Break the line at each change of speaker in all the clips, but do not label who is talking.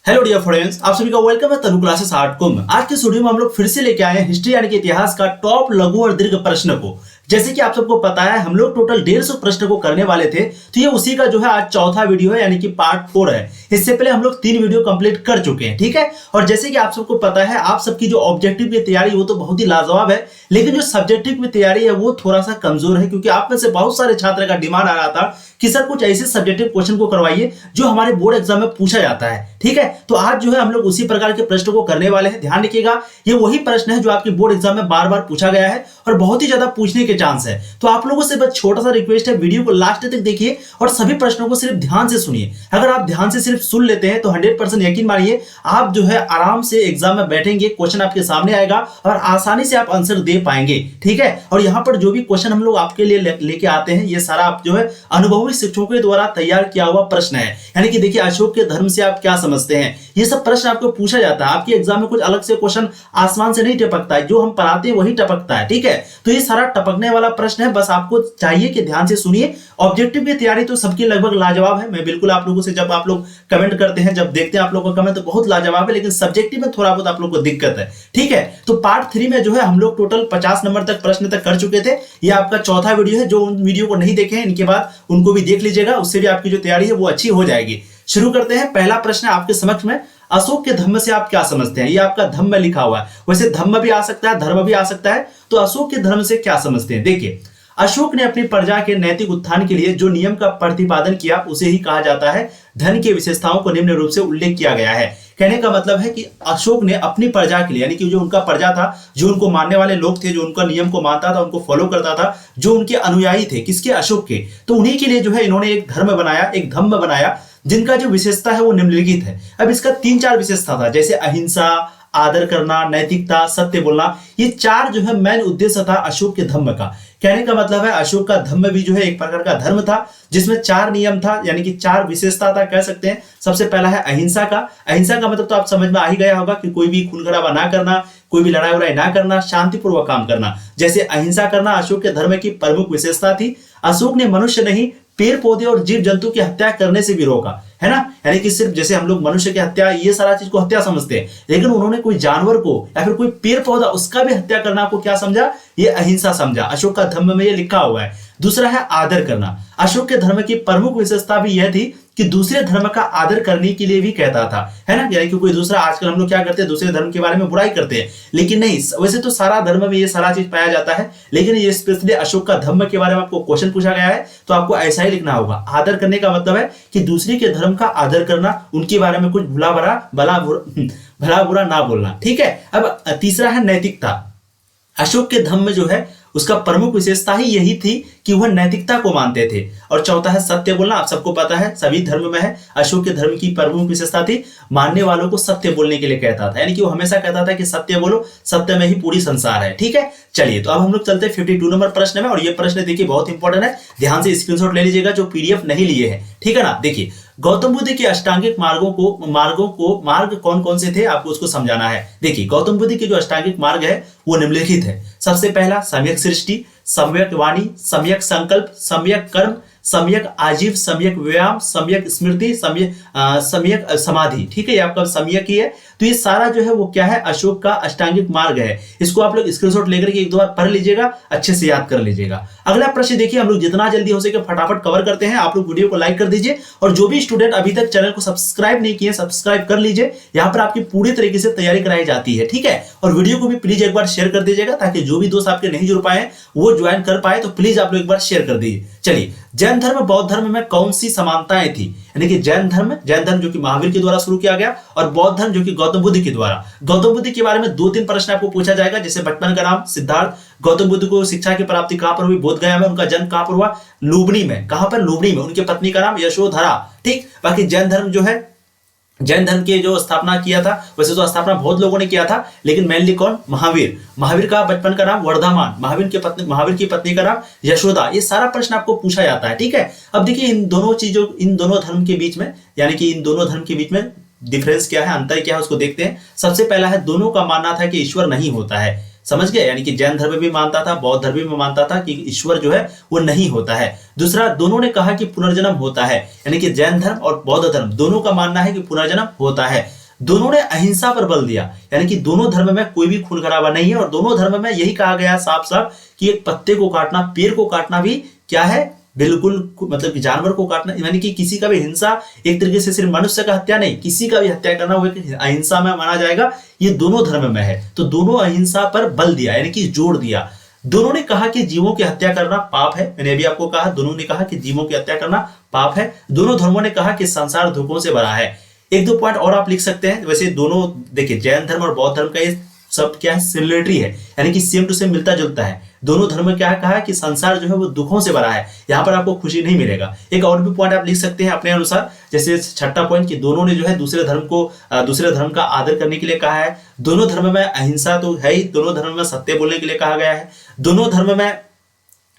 Hello dear friends, आप सभी का वेलकम है तनु क्लासेस आर्ट को में। आज के वीडियो में हम लोग फिर से लेके आए हैं हिस्ट्री यानी कि इतिहास का टॉप लघु और दीर्घ प्रश्न को। जैसे कि आप सबको पता है हम लोग टोटल 150 प्रश्न को करने वाले थे, तो ये उसी का जो है आज चौथा वीडियो है यानी कि पार्ट 4 है। इससे पहले हम लोग 3 वीडियो कंप्लीट कर चुके हैं, ठीक है। और जैसे कि आप सबको पता है आप सबकी जो ऑब्जेक्टिव की तैयारी वो तो बहुत ही लाजवाब है, लेकिन जो सब्जेक्टिव की तैयारी है वो थोड़ा सा कमजोर है, क्योंकि आप में से बहुत सारे छात्र का डिमांड आ रहा था कि सर कुछ ऐसे सब्जेक्टिव क्वेश्चन को करवाइए जो हमारे बोर्ड एग्जाम में पूछा जाता है, ठीक है। तो आज जो है हम लोग उसी प्रकार के प्रश्न को करने वाले हैं। ध्यान रखिएगा, ये वही प्रश्न है जो आपके बोर्ड एग्जाम में बार बार पूछा गया है और बहुत ही ज्यादा पूछने के चांस है। तो आप लोगों से बस छोटा सा रिक्वेस्ट है, वीडियो को लास्ट तक देखिए और सभी प्रश्नों को सिर्फ ध्यान से सुनिए। अगर आप ध्यान से सिर्फ सुन लेते हैं तो 100% यकीन मानिए आप जो है आराम से एग्जाम में बैठेंगे, क्वेश्चन आपके सामने आएगा और आसानी से आप आंसर दे पाएंगे, ठीक है। और यहाँ पर जो भी क्वेश्चन हम लोग आपके लिए लेके आते हैं ये सारा आप जो है अनुभवी शिक्षकों के द्वारा तैयार किया हुआ प्रश्न है। यानी कि देखिए, अशोक के धर्म से आप क्या समझते हैं, ये सब प्रश्न आपको पूछा जाता है। आपके एग्जाम में कुछ अलग से क्वेश्चन आसमान से नहीं टपकता है, जो हम पढ़ाते हैं वही टपकता है, ठीक है। तो ये सारा टपकने वाला प्रश्न है, बस आपको चाहिए कि ध्यान से सुनिए। ऑब्जेक्टिव की तैयारी तो सबकी लगभग लाजवाब है। मैं बिल्कुल आप लोगों से, जब आप लोग कमेंट करते हैं, जब देखते हैं आप लोगों का कमेंट, तो बहुत लाजवाब है, लेकिन सब्जेक्टिव में थोड़ा बहुत आप लोग को दिक्कत है, ठीक है। तो पार्ट 3 में जो है हम लोग टोटल 50 नंबर तक प्रश्न तक कर चुके थे। ये आपका चौथा वीडियो है। जो उन वीडियो को नहीं देखे हैं इनके बाद उनको भी देख लीजिएगा, उससे भी आपकी जो तैयारी है वो अच्छी हो जाएगी। शुरू करते हैं। पहला प्रश्न आपके समक्ष में, अशोक के धम्म से आप क्या समझते हैं। ये आपका धम्म लिखा हुआ है, वैसे धम्म भी आ सकता है, धर्म भी आ सकता है। तो अशोक के धर्म से क्या समझते हैं, देखिए, अशोक ने अपनी प्रजा के नैतिक उत्थान के लिए जो नियम का प्रतिपादन किया उसे ही कहा जाता है। धन की विशेषताओं को निम्न रूप से उल्लेख किया गया है। कहने का मतलब है कि अशोक ने अपनी प्रजा के लिए, यानी कि जो उनका प्रजा था, जो उनको मानने वाले लोग थे, जो उनका नियम को मानता था, उनको फॉलो करता था, जो उनके अनुयायी थे, किसके, अशोक के, तो उन्हीं के लिए जो है इन्होंने एक धर्म बनाया, एक धम्म बनाया, जिनका जो विशेषता है वो निम्नलिखित है। अब इसका 3-4 विशेषता था, जैसे अहिंसा, आदर करना, नैतिकता, सत्य बोलना। ये 4 जो है मेन उद्देश्य था अशोक के धम्म का। कहने का मतलब है अशोक का धम्म भी जो है एक प्रकार का धर्म था, जिसमें 4 नियम था, यानी कि 4 विशेषता था, कह सकते हैं। सबसे पहला है अहिंसा का। अहिंसा का मतलब तो आप समझ में आ ही गया होगा कि कोई भी खून खराबा ना करना, कोई भी लड़ाई वड़ाई ना करना, शांतिपूर्वक काम करना। जैसे अहिंसा करना अशोक के धर्म की प्रमुख विशेषता थी। अशोक ने मनुष्य नहीं, पेड़ पौधे और जीव जंतु की हत्या करने से भी रोका, है ना। यानी कि सिर्फ जैसे हम लोग मनुष्य की हत्या, ये सारा चीज को हत्या समझते हैं, लेकिन उन्होंने कोई जानवर को या फिर कोई पेड़ पौधा, उसका भी हत्या करना को क्या समझा, ये अहिंसा समझा। अशोक का धम्म में ये लिखा हुआ है। दूसरा है आदर करना। अशोक के धर्म की प्रमुख विशेषता भी यह थी कि दूसरे धर्म का आदर करने के लिए भी कहता था, है ना। यानी कि कोई दूसरा, आजकल हम लोग क्या करते हैं, दूसरे धर्म के बारे में बुराई करते हैं, लेकिन नहीं, वैसे तो सारा धर्म में ये सारा चीज पाया जाता है, लेकिन ये स्पेशली अशोक का धर्म के बारे में आपको क्वेश्चन पूछा गया है तो आपको ऐसा ही लिखना होगा। आदर करने का मतलब है कि दूसरे के धर्म का आदर करना, उनके बारे में कुछ भला बुरा ना बोलना, ठीक है। अब तीसरा है नैतिकता। अशोक के धम्म जो है उसका प्रमुख विशेषता ही यही थी कि वह नैतिकता को मानते थे। और चौथा है सत्य बोलना। आप सबको पता है सभी धर्म में है, अशोक के धर्म की प्रमुख विशेषता थी मानने वालों को सत्य बोलने के लिए कहता था, यानी कि वो हमेशा कहता था कि सत्य बोलो, सत्य में ही पूरी संसार है, ठीक है। चलिए, तो अब हम लोग चलते हैं 52 नंबर प्रश्न में। और ये प्रश्न देखिए बहुत इंपॉर्टेंट है, ध्यान से स्क्रीनशॉट ले लीजिएगा जो पीडीएफ नहीं लिए हैं, ठीक है ना। देखिए, गौतम बुद्ध के अष्टांगिक मार्ग कौन कौन से थे, आपको उसको समझाना है। देखिए, गौतम बुद्ध के जो अष्टांगिक मार्ग है वो निम्नलिखित है। सबसे पहला सम्यक सृष्टि, सम्यक वाणी, सम्यक संकल्प, सम्यक कर्म, सम्यक आजीव, सम्यक व्यायाम, सम्यक स्मृति, सम्यक समाधि, ठीक है। ये आपका सम्यक ही है। तो ये सारा जो है वो क्या है, अशोक का अष्टांगिक मार्ग है। इसको आप लोग स्क्रीनशॉट लेकर के एक दो बार पढ़ लीजिएगा, अच्छे से याद कर लीजिएगा। अगला प्रश्न देखिए, हम लोग जितना जल्दी हो सके फटाफट कवर करते हैं। आप लोग वीडियो को लाइक कर दीजिए और जो भी स्टूडेंट अभी तक चैनल को सब्सक्राइब नहीं किए, सब्सक्राइब कर लीजिए। यहाँ पर आपकी पूरी तरीके से तैयारी कराई जाती है, ठीक है। और वीडियो को भी प्लीज एक बार शेयर कर दीजिएगा, ताकि जो भी दोस्त आपके नहीं जुड़ पाए वो ज्वाइन कर पाए, तो प्लीज आप लोग एक बार शेयर कर दीजिए। चलिए, जैन धर्म बौद्ध धर्म में कौन सी समानताएं थी। यानी कि जैन धर्म जो कि महावीर के द्वारा शुरू किया गया, और बौद्ध धर्म जो कि गौतम बुद्ध के द्वारा। गौतम बुद्ध के बारे में 2-3 प्रश्न आपको पूछा जाएगा, जैसे बचपन का नाम सिद्धार्थ। गौतम बुद्ध को शिक्षा की प्राप्ति कहां पर हुई, बोध गया में। उनका जन्म कहां पर हुआ, लुबनी में। कहां पर, लुबनी में। उनकी पत्नी का नाम यशोधरा, ठीक। बाकी जैन धर्म जो है, जैन धर्म के जो स्थापना किया था, वैसे तो स्थापना बहुत लोगों ने किया था, लेकिन मेनली कौन, महावीर। महावीर का बचपन का नाम वर्धमान, महावीर की पत्नी का नाम यशोदा। ये सारा प्रश्न आपको पूछा जाता है, ठीक है। अब देखिए, इन दोनों धर्म के बीच में, यानी कि इन दोनों धर्म के बीच में डिफरेंस क्या है, अंतर क्या है, उसको देखते हैं। सबसे पहला है, दोनों का मानना था कि ईश्वर नहीं होता है। समझ गए? यानी कि जैन धर्म भी मानता था, बौद्ध धर्म भी मानता था कि ईश्वर जो है वो नहीं होता है। दूसरा, दोनों ने कहा कि पुनर्जन्म होता है, यानी कि जैन धर्म और बौद्ध धर्म दोनों का मानना है कि पुनर्जन्म होता है। दोनों ने अहिंसा पर बल दिया, यानी कि दोनों धर्म में कोई भी खून खराबा नहीं है, और दोनों धर्म में यही कहा गया साफ साफ कि एक पत्ते को काटना, पेड़ को काटना भी क्या है, बिल्कुल मतलब कि जानवर को काटना, यानी कि किसी का भी हिंसा, एक तरीके से सिर्फ मनुष्य का हत्या नहीं, किसी का भी हत्या करना वो एक अहिंसा में माना जाएगा। ये दोनों धर्म में है, तो दोनों अहिंसा पर बल दिया, यानी कि जोड़ दिया। दोनों ने कहा कि जीवों की हत्या करना पाप है, मैंने अभी आपको कहा, दोनों ने कहा कि जीवों की हत्या करना पाप है। दोनों धर्मों ने कहा कि संसार दुखों से भरा है। एक दो पॉइंट और आप लिख सकते हैं। वैसे दोनों देखिए, जैन धर्म और बौद्ध धर्म का ये सब क्या है, सिमिलरिटी है, यानी कि सेम टू सेम मिलता जुलता है। दोनों धर्म में क्या कहा कि संसार जो है वो दुखों से भरा है, यहाँ पर आपको खुशी नहीं मिलेगा। एक और भी पॉइंट आप लिख सकते हैं अपने अनुसार, जैसे छठा पॉइंट कि दोनों ने जो है दूसरे धर्म का आदर करने के लिए कहा है। दोनों धर्म में अहिंसा तो है ही, दोनों धर्म में सत्य बोलने के लिए कहा गया है, दोनों धर्म में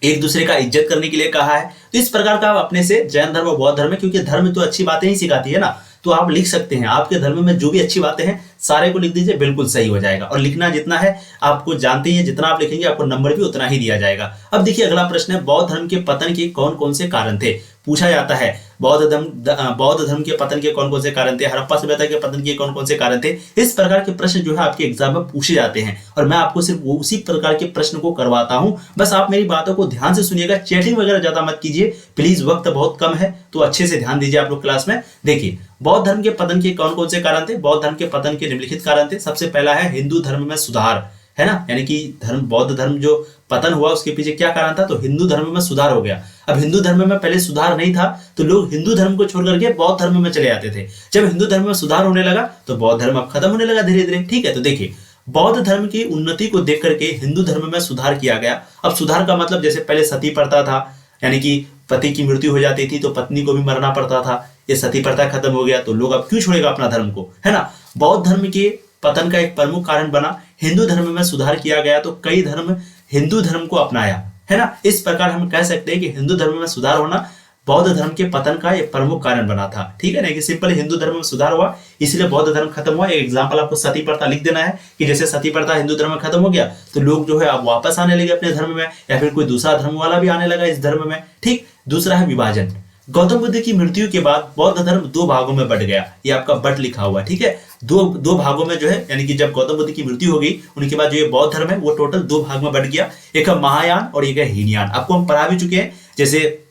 एक दूसरे का इज्जत करने के लिए कहा है। तो इस प्रकार का आप अपने से जैन धर्म और बौद्ध धर्म में, क्योंकि धर्म तो अच्छी बातें ही सिखाती है ना, तो आप लिख सकते हैं आपके धर्म में जो भी अच्छी बातें हैं सारे को लिख दीजिए, बिल्कुल सही हो जाएगा। और लिखना जितना है आपको जानते ही है, जितना आप लिखेंगे आपको नंबर भी उतना ही दिया जाएगा। अब देखिए अगला प्रश्न है, बौद्ध धर्म के पतन के कौन कौन से कारण थे? पूछा जाता है बौद्ध धर्म के पतन के कौन कौन से कारण थे, हड़प्पा सभ्यता के पतन के कौन कौन से कारण थे। इस प्रकार के प्रश्न जो है आपके एग्जाम में पूछे जाते हैं, और मैं आपको सिर्फ उसी प्रकार के प्रश्न को करवाता हूं। बस आप मेरी बातों को ध्यान से सुनिएगा, चैटिंग वगैरह ज्यादा मत कीजिए प्लीज, वक्त बहुत कम है, तो अच्छे से ध्यान दीजिए आप लोग क्लास में। देखिए बौद्ध धर्म के पतन के कौन कौन से कारण थे? बौद्ध धर्म के पतन के निम्नलिखित कारण थे। सबसे पहला है हिंदू धर्म में सुधार, है ना, यानी कि बौद्ध धर्म जो पतन हुआ उसके पीछे क्या कारण था? तो हिंदू धर्म में सुधार हो गया। अब हिंदू धर्म में पहले सुधार नहीं था, तो लोग हिंदू धर्म को छोड़ करके बौद्ध धर्म में चले जाते थे। जब हिंदू धर्म में सुधार होने लगा तो बौद्ध धर्म अब खत्म होने लगा धीरे धीरे। ठीक है, तो देखिए बौद्ध धर्म की उन्नति को देख करके हिंदू धर्म में सुधार किया गया। अब सुधार का मतलब, जैसे पहले सती प्रथा था, यानी कि पति की मृत्यु हो जाती थी तो पत्नी को भी मरना पड़ता था, ये सती प्रथा खत्म हो गया, तो लोग अब क्यों छोड़ेगा अपना धर्म को, है ना। बौद्ध धर्म के पतन का एक प्रमुख कारण बना, हिंदू धर्म में सुधार किया गया तो कई धर्म हिंदू धर्म को अपनाया, है ना। इस प्रकार हम कह सकते हैं कि हिंदू धर्म में सुधार होना बौद्ध धर्म के पतन का एक प्रमुख कारण बना था। ठीक है ना, कि सिंपल हिंदू धर्म में सुधार हुआ इसलिए बौद्ध धर्म खत्म हुआ। एक एग्जांपल आपको सती प्रथा लिख देना है कि जैसे सती प्रथा हिंदू धर्म में खत्म हो गया तो लोग जो है अब वापस आने लगे अपने धर्म में, या फिर कोई दूसरा धर्म वाला भी आने लगा इस धर्म में। ठीक, दूसरा है विभाजन। गौतम बुद्ध की मृत्यु के बाद बौद्ध धर्म दो भागों में बट गया, ये आपका बट लिखा हुआ है। ठीक है, दो भागों में जो है, यानी कि जब गौतम बुद्ध की मृत्यु हो गई उनके बाद जो ये बौद्ध धर्म है वो टोटल दो भाग में बट गया, एक है महायान और एक है हीनयान। आपको हम पढ़ा भी चुके हैं, जैसे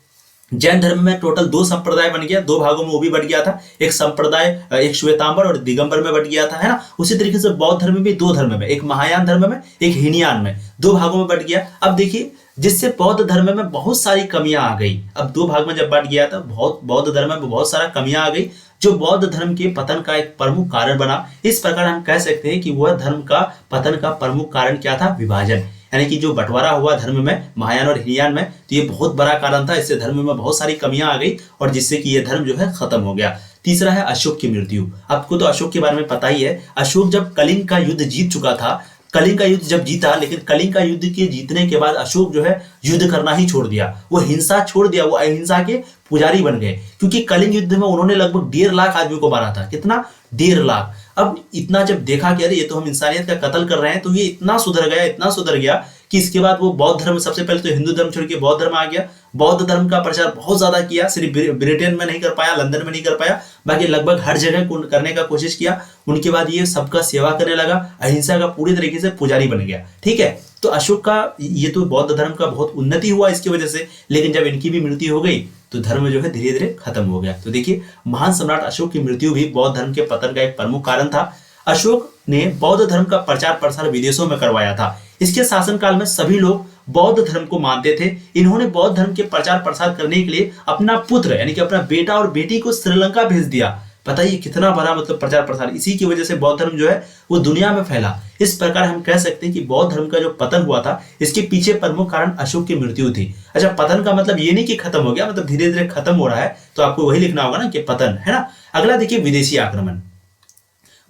जैन धर्म में टोटल दो संप्रदाय बन गया, दो भागों में वो भी बट गया था, एक संप्रदाय एक श्वेतांबर और दिगंबर में बट गया था, है ना। उसी तरीके से बौद्ध धर्म में भी दो धर्म में, एक महायान धर्म में एक हीनयान में, दो भागों में बट गया। अब देखिए जिससे बौद्ध धर्म में बहुत सारी कमियां आ गई। अब दो भाग में जब बट गया था बौद्ध धर्म में बहुत सारा कमियां आ गई, जो बौद्ध धर्म के पतन का एक प्रमुख कारण बना। इस प्रकार हम कह सकते हैं कि वह धर्म का पतन का प्रमुख कारण क्या था? विभाजन, यानी कि जो बंटवारा हुआ धर्म में महायान और हीनयान में, तो ये बहुत बड़ा कारण था। इससे धर्म में बहुत सारी कमियां आ गई और जिससे कि ये धर्म जो है खत्म हो गया। तीसरा है अशोक की मृत्यु। आपको तो अशोक के बारे में पता ही है। अशोक जब कलिंग का युद्ध जीत चुका था, कलिंग का युद्ध जब जीता, लेकिन कलिंग का युद्ध के जीतने के बाद अशोक जो है युद्ध करना ही छोड़ दिया, वो हिंसा छोड़ दिया, वो अहिंसा के पुजारी बन गए। क्योंकि कलिंग युद्ध में उन्होंने लगभग 1.5 लाख आदमी को मारा था। कितना? 1.5 लाख। अब इतना जब देखा कि अरे ये तो हम इंसानियत का कत्ल कर रहे हैं, तो ये इतना सुधर गया कि इसके बाद वो बौद्ध धर्म, सबसे पहले तो हिंदू धर्म छोड़ के बौद्ध धर्म आ गया। बौद्ध धर्म का प्रचार बहुत ज्यादा किया, सिर्फ ब्रिटेन में नहीं कर पाया, लंदन में नहीं कर पाया, बाकी लगभग हर जगह करने का कोशिश किया। उनके बाद ये सबका सेवा करने लगा, अहिंसा का पूरी तरीके से पुजारी बन गया। ठीक है, तो अशोक का ये तो बौद्ध धर्म का बहुत उन्नति हुआ इसकी वजह से, लेकिन जब इनकी भी मृत्यु हो गई तो धर्म जो है धीरे धीरे खत्म हो गया। तो देखिए महान सम्राट अशोक की मृत्यु भी बौद्ध धर्म के पतन का एक प्रमुख कारण था। अशोक ने बौद्ध धर्म का प्रचार प्रसार विदेशों में करवाया था। इसके शासनकाल में सभी लोग बौद्ध धर्म को मानते थे। इन्होंने बौद्ध धर्म के प्रचार प्रसार करने के लिए अपना पुत्र यानी कि अपना बेटा और बेटी को श्रीलंका भेज दिया। पता ही कितना बड़ा मतलब प्रचार प्रसार, इसी की वजह से बौद्ध धर्म जो है वो दुनिया में फैला। इस प्रकार हम कह सकते हैं कि बौद्ध धर्म का जो पतन हुआ था इसके पीछे प्रमुख कारण अशोक की मृत्यु थी। अच्छा, पतन का मतलब ये नहीं कि खत्म हो गया, मतलब धीरे धीरे खत्म हो रहा है, तो आपको वही लिखना होगा ना कि पतन, है ना। अगला देखिए विदेशी आक्रमण।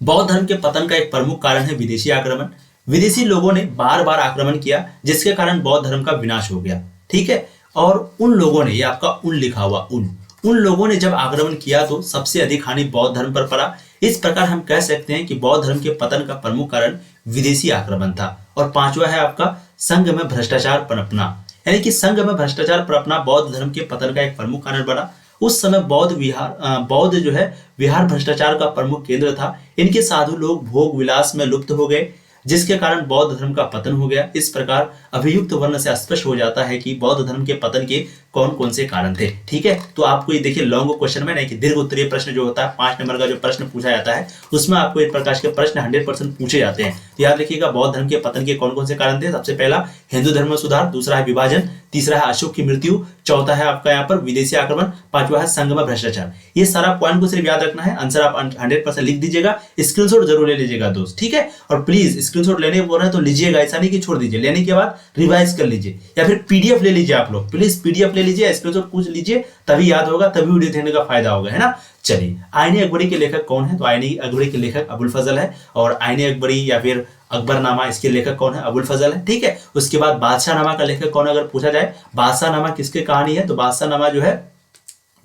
बौद्ध धर्म के पतन का एक प्रमुख कारण है विदेशी आक्रमण। विदेशी लोगों ने बार बार आक्रमण किया जिसके कारण बौद्ध धर्म का विनाश हो गया। ठीक है, और उन लोगों ने, ये आपका उन लिखा हुआ उन लोगों ने जब आक्रमण किया तो सबसे अधिक हानि बौद्ध धर्म पर पड़ा। इस प्रकार हम कह सकते हैं कि बौद्ध धर्म के पतन का प्रमुख कारण विदेशी आक्रमण था। और पांचवा है आपका संघ में भ्रष्टाचार पनपना, यानी कि संघ में भ्रष्टाचार पनपना बौद्ध धर्म के पतन का एक प्रमुख कारण बना। उस समय बौद्ध जो है विहार भ्रष्टाचार का प्रमुख केंद्र था। इनके साधु लोग भोग विलास में लुप्त हो गए, जिसके कारण बौद्ध धर्म का पतन हो गया। इस प्रकार अभियुक्त वर्ण से स्पष्ट हो जाता है कि बौद्ध धर्म के पतन के कौन कौन से कारण थे। ठीक है, तो आपको ये देखिए लॉन्ग क्वेश्चन में नहीं कि दीर्घ उत्तरीय प्रश्न जो होता है 5 नंबर का जो प्रश्न पूछा जाता है उसमें आपको एक प्रकार के प्रश्न 100% पूछे जाते हैं। तो याद रखिएगा बौद्ध धर्म के पतन के कौन कौन से कारण थे। सबसे पहला हिंदू धर्म में सुधार, दूसरा है विभाजन, तीसरा है अशोक की मृत्यु, चौथा है आपका यहाँ पर विदेशी आक्रमण, पांचवा है संघ में भ्रष्टाचार। ये सारा पॉइंट को सिर्फ याद रखना है, आंसर आप 100% लिख दीजिएगा, स्क्रीनशॉट जरूर ले लीजिएगा दोस्त। ठीक है, और प्लीज स्क्रीनशॉट लेने बोल रहे हैं तो लीजिएगा, ऐसा नहीं कि छोड़ दीजिए, लेने के बाद रिवाइज कर लीजिए या फिर पीडीएफ ले लीजिए। आप लोग प्लीज पीडीएफ ले लीजिए, स्क्रीनशॉट पूछ लीजिए, तभी याद होगा, तभी वीडियो देखने का फायदा होगा, है ना। चलिए, आईने अकबरी के लेखक कौन है? तो आईने अकबरी के लेखक अबुल फजल है, और आईने अकबरी या फिर अकबरनामा इसके लेखक कौन है? अबुल फजल है। ठीक है, उसके बाद बादशाहनामा का लेखक कौन है अगर पूछा जाए? बादशाहनामा किसकी कहानी है? तो बादशाहनामा जो है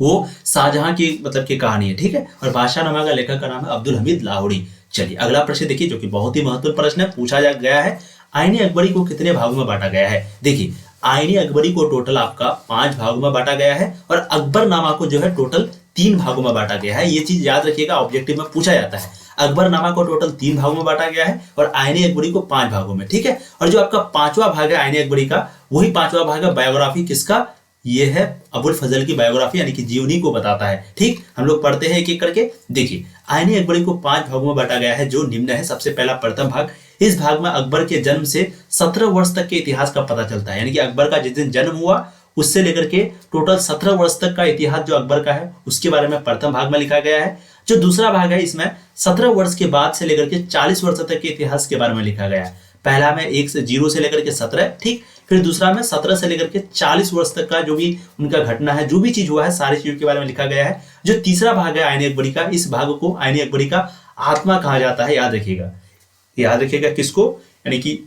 वो शाहजहां की मतलब की कहानी है। ठीक है, और बादशाहनामा का लेखक का नाम है अब्दुल हमीद लाहौरी। चलिए अगला प्रश्न देखिए, जो कि बहुत ही महत्वपूर्ण प्रश्न है, पूछा जा गया है आईने अकबरी को कितने भागों में बांटा गया है। देखिए आईने अकबरी को टोटल आपका 5 भागों में बांटा गया है, और अकबरनामा को जो है टोटल 3 भागों में बांटा गया है। ये चीज याद रखिएगा, ऑब्जेक्टिव में पूछा जाता है। अकबरनामा को टोटल 3 भागों में बांटा गया है और आईने अकबरी को 5 भागों में। ठीक है, और जो आपका 5वां भाग है आईने अकबरी का, वही 5वां भाग है बायोग्राफी किसका? ये है अबुल फजल की बायोग्राफी, यानी कि जीवनी को बताता है। ठीक, हम लोग पढ़ते हैं एक एक करके। देखिए आईने अकबरी को 5 भागों में बांटा गया है, जो निम्न है। सबसे पहला प्रथम भाग, इस भाग में अकबर के जन्म से 17 वर्ष तक के इतिहास का पता चलता है, यानी कि अकबर का जिस दिन जन्म हुआ उससे लेकर के टोटल 17 वर्ष तक का इतिहास जो अकबर का है उसके बारे में प्रथम भाग में लिखा गया है। जो दूसरा भाग है इसमें 17 वर्ष के बाद से लेकर के 40 वर्ष तक के इतिहास के बारे में लिखा गया है। पहला में 0 से लेकर के 17, ठीक, फिर दूसरा में 17 से लेकर के 40 वर्ष तक का जो भी उनका घटना है, जो भी चीज हुआ है, सारी चीजों के बारे में लिखा गया है। जो तीसरा भाग है आईने अकबरी का, इस भाग को आईने अकबरी का आत्मा कहा जाता है। याद रखिएगा, याद रखिएगा किसको, यानी कि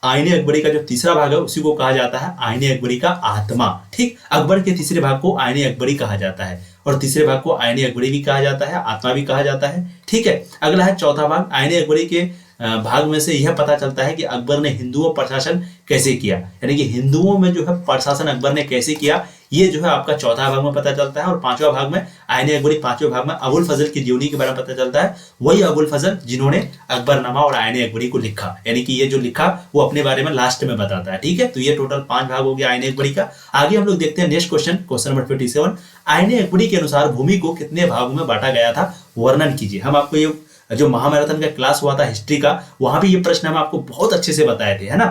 आईने अकबरी का जो तीसरा भाग है उसी को कहा जाता है आईने अकबरी का आत्मा। ठीक, अकबर के तीसरे भाग को आईने अकबरी कहा जाता है, और तीसरे भाग को आईने अकबरी भी कहा जाता है, आत्मा भी कहा जाता है। ठीक है, अगला है चौथा भाग। आईने अकबरी के भाग में से यह पता चलता है कि अकबर ने हिंदुओं पर शासन कैसे किया, यानी कि हिंदुओं में जो है प्रशासन अकबर ने कैसे किया, ये जो है आपका चौथा भाग में पता चलता है। और 5वां भाग में आईने अकबरी, 5वें भाग में अबुल फजल की जीवनी के बारे में पता चलता है। वही अबुल फजल जिन्होंने अकबरनामा और आईने अकबरी को लिखा, यानी कि ये जो लिखा वो अपने बारे में लास्ट में बताता है। ठीक है, तो ये टोटल 5 भाग हो गया आईने अकबरी का। आगे हम लोग देखते हैं नेक्स्ट क्वेश्चन, क्वेश्चन नंबर 57। आईने अकबरी के अनुसार भूमि को कितने भागों में बांटा गया था, वर्णन कीजिए। हम आपको ये जो महामैराथन का क्लास हुआ था हिस्ट्री का, वहां भी ये प्रश्न हम आपको बहुत अच्छे से बताए थे, है ना,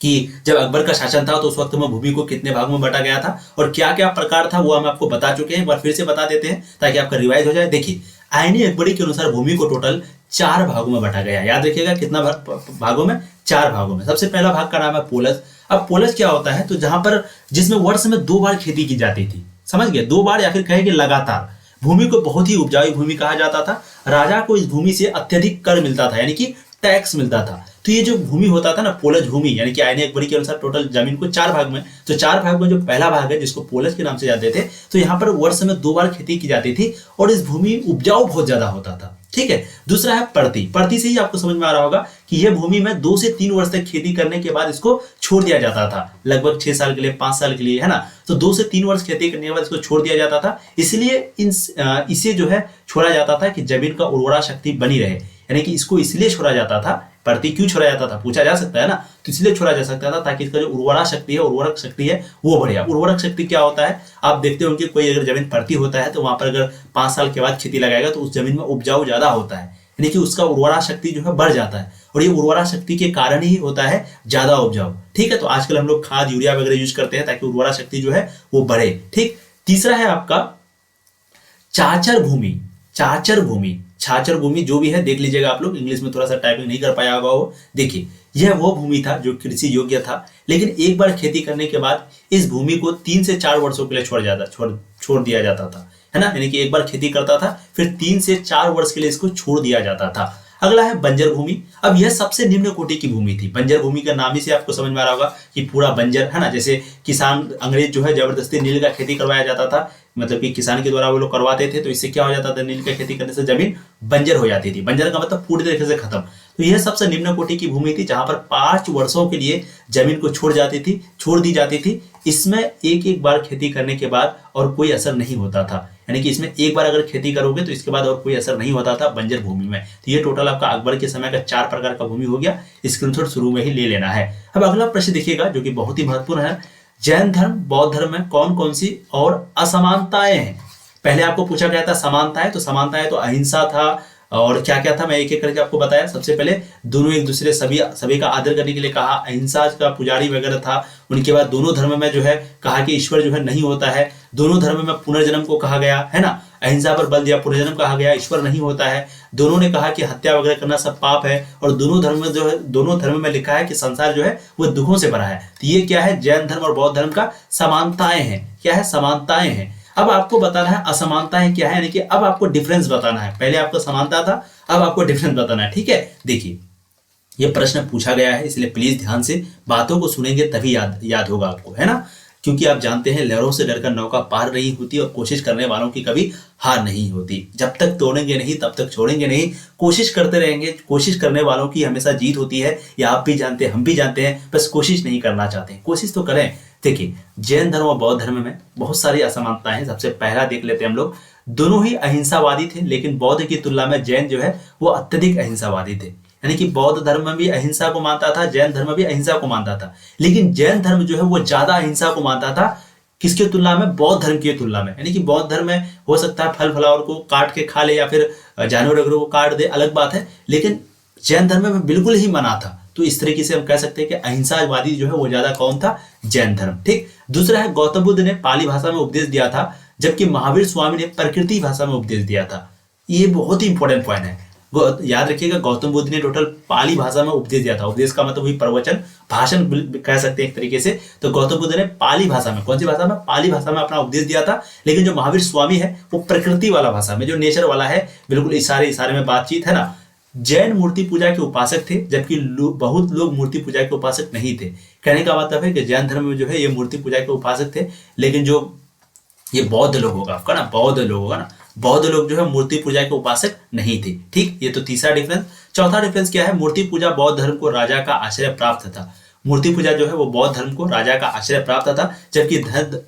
कि जब अकबर का शासन था तो उस वक्त में भूमि को कितने भागों में बांटा गया था और क्या क्या प्रकार था, वो हम आपको बता चुके हैं। एक बार फिर से बता देते हैं ताकि आपका रिवाइज हो जाए। देखिए आईने अकबरी के अनुसार भूमि को टोटल 4 भागों में बांटा गया। याद रखिएगा कितना भागों में? 4 भागों में। सबसे पहला भाग का नाम है पोलज। अब पोलज क्या होता है? तो जहां पर जिसमें वर्ष में 2 बार खेती की जाती थी, समझ गए, 2 बार या फिर कहेंगे लगातार। भूमि को बहुत ही उपजाऊ भूमि कहा जाता था। राजा को इस भूमि से अत्यधिक कर मिलता था, यानी कि टैक्स मिलता था। तो ये जो भूमि होता था ना, पोलज भूमि, यानी कि आईने अकबरी के अनुसार टोटल जमीन को 4 भाग में, तो 4 भाग में जो पहला भाग है जिसको पोलज के नाम से जाते थे, तो यहाँ पर वर्ष में 2 बार खेती की जाती थी और इस भूमि उपजाऊ बहुत ज्यादा होता था। ठीक है, दूसरा है पड़ती। पड़ती से ही आपको समझ में आ रहा होगा कि यह भूमि में 2 से 3 वर्ष तक खेती करने के बाद इसको छोड़ दिया जाता था, लगभग 6 साल के लिए, 5 साल के लिए, है ना। तो 2 से 3 वर्ष खेती करने के बाद इसको छोड़ दिया जाता था। इसलिए इसे जो है छोड़ा जाता था कि जमीन का उर्वरा शक्ति बनी रहे, यानी कि इसको इसलिए छोड़ा जाता था। पड़ती क्यों छोड़ा जाता था पूछा जा सकता है ना, तो इसलिए छोड़ा जा सकता था ताकि इसका जो उर्वरा शक्ति है, उर्वरक शक्ति है, वो बढ़े। उर्वरक शक्ति क्या होता है? आप देखते हो कि कोई अगर जमीन पड़ती होता है तो वहां पर अगर 5 साल के बाद खेती लगाएगा तो उस जमीन में उपजाऊ ज्यादा होता है, यानी कि उसका उर्वरा शक्ति जो है बढ़ जाता है, और ये उर्वरा शक्ति के कारण ही होता है ज्यादा उपजाऊ। ठीक है, तो आजकल हम लोग खाद यूरिया वगैरह यूज करते हैं ताकि उर्वरा शक्ति जो है वो बढ़े। ठीक, तीसरा है आपका चाचर भूमि। चाचर भूमि, छाचर भूमि जो भी है देख लीजिएगा आप लोग, इंग्लिश में थोड़ा सा टाइपिंग नहीं कर पाया होगा वो। देखिए यह वो भूमि था जो कृषि योग्य था, लेकिन एक बार खेती करने के बाद इस भूमि को 3 से 4 वर्षों के लिए छोड़ दिया जाता था, है ना, यानी कि एक बार खेती करता था फिर 3 से 4 वर्ष के लिए इसको छोड़ दिया जाता था। अगला है बंजर भूमि। अब यह सबसे निम्न कोटि की भूमि थी। बंजर भूमि का नाम ही से आपको समझ में आ रहा होगा कि पूरा बंजर, है ना, जैसे किसान अंग्रेज जो है जबरदस्ती नील का खेती करवाया जाता था, मतलब कि किसान के द्वारा वो लोग करवाते थे, तो इससे क्या हो जाता था, नील की खेती करने से जमीन बंजर हो जाती थी। बंजर का मतलब पूरी तरीके से खत्म। तो यह सबसे निम्न कोटि की भूमि थी जहां पर 5 वर्षों के लिए जमीन को छोड़ दी जाती थी। इसमें एक एक बार खेती करने के बाद और कोई असर नहीं होता था, यानी कि इसमें एक बार अगर खेती करोगे तो इसके बाद और कोई असर नहीं होता था बंजर भूमि में। तो ये टोटल आपका अकबर के समय का 4 प्रकार का भूमि हो गया। स्क्रीनशॉट शुरू में ही ले लेना है। अब अगला प्रश्न देखिएगा जो कि बहुत ही महत्वपूर्ण है। जैन धर्म बौद्ध धर्म में कौन कौन सी और असमानताएं हैं? पहले आपको पूछा गया था समानताएं, तो समानताएं तो अहिंसा था और क्या क्या था, मैं एक एक करके आपको बताया। सबसे पहले दोनों एक दूसरे सभी का आदर करने के लिए कहा, अहिंसा का पुजारी वगैरह था। उनके बाद दोनों धर्म में जो है कहा कि ईश्वर जो है नहीं होता है। दोनों धर्म में पुनर्जन्म को कहा गया है ना, अहिंसा पर बल दिया, पुनर्जन्म कहा गया, ईश्वर नहीं होता है। दोनों ने कहा कि हत्या वगैरह करना सब पाप है। और दोनों धर्म में जो है, दोनों धर्म में लिखा है कि संसार जो है वो दुखों से भरा है। तो ये क्या है, जैन धर्म और बौद्ध धर्म का समानताएं हैं। क्या है, समानताएं हैं। अब आपको बताना है असमानताएं क्या है, यानी कि अब आपको डिफरेंस बताना है। पहले आपको समानता था, अब आपको डिफरेंस बताना है। ठीक है, देखिए ये प्रश्न पूछा गया है, इसलिए प्लीज ध्यान से बातों को सुनेंगे तभी याद होगा आपको, है ना। क्योंकि आप जानते हैं लहरों से डरकर नौका पार नहीं होती और कोशिश करने वालों की कभी हार नहीं होती। जब तक तोड़ेंगे नहीं तब तक छोड़ेंगे नहीं, कोशिश करते रहेंगे। कोशिश करने वालों की हमेशा जीत होती है, या आप भी जानते हैं, हम भी जानते हैं, बस कोशिश नहीं करना चाहते। कोशिश तो करें। देखिए जैन धर्म और बौद्ध धर्म में बहुत सारी असमानताएं हैं। सबसे पहला देख लेते हैं हम लोग। दोनों ही अहिंसावादी थे, लेकिन बौद्ध की तुलना में जैन जो है वो अत्यधिक अहिंसावादी थे। यानी कि बौद्ध धर्म में भी अहिंसा को मानता था, जैन धर्म भी अहिंसा को मानता था। लेकिन जैन धर्म जो है वो ज्यादा अहिंसा को मानता था। किसके तुलना में, बौद्ध धर्म की तुलना में। यानी कि बौद्ध धर्म में हो सकता है फल फलावर को काट के खा ले या फिर जानवर वगैरह को काट दे, अलग बात है। लेकिन जैन धर्म में बिल्कुल ही मना था। तो इस तरीके से हम कह सकते हैं कि अहिंसावादी जो है वो ज्यादा कौन था, जैन धर्म। ठीक। दूसरा है गौतम बुद्ध ने पाली भाषा में उपदेश दिया था, जबकि महावीर स्वामी ने प्रकृति भाषा में उपदेश दिया था। ये बहुत ही इंपॉर्टेंट पॉइंट है, याद रखिएगा। गौतम बुद्ध ने टोटल पाली भाषा में उपदेश दिया था। उपदेश का मतलब वही प्रवचन, भाषण कह सकते हैं एक तरीके से। तो गौतम बुद्ध ने पाली भाषा में, कौन सी भाषा में, पाली भाषा में अपना उपदेश दिया था। लेकिन जो महावीर स्वामी है वो प्रकृति वाला भाषा में, जो नेचर वाला है, बिल्कुल इशारे में बातचीत, है ना। जैन मूर्ति पूजा के उपासक थे, जबकि बहुत लोग मूर्ति पूजा के उपासक नहीं थे। कहने का मतलब है कि जैन धर्म में जो है ये मूर्ति पूजा के उपासक थे, लेकिन जो ये बौद्ध लोग होगा आपका ना, बौद्ध लोग होगा ना, बौद्ध लोग जो है मूर्ति पूजा के उपासक नहीं थे। ठीक, ये तो तीसरा डिफरेंस। चौथा डिफरेंस क्या है, मूर्ति पूजा बौद्ध धर्म को राजा का आश्रय प्राप्त था। मूर्ति पूजा जो है वो बौद्ध धर्म को राजा का आश्रय प्राप्त था, जबकि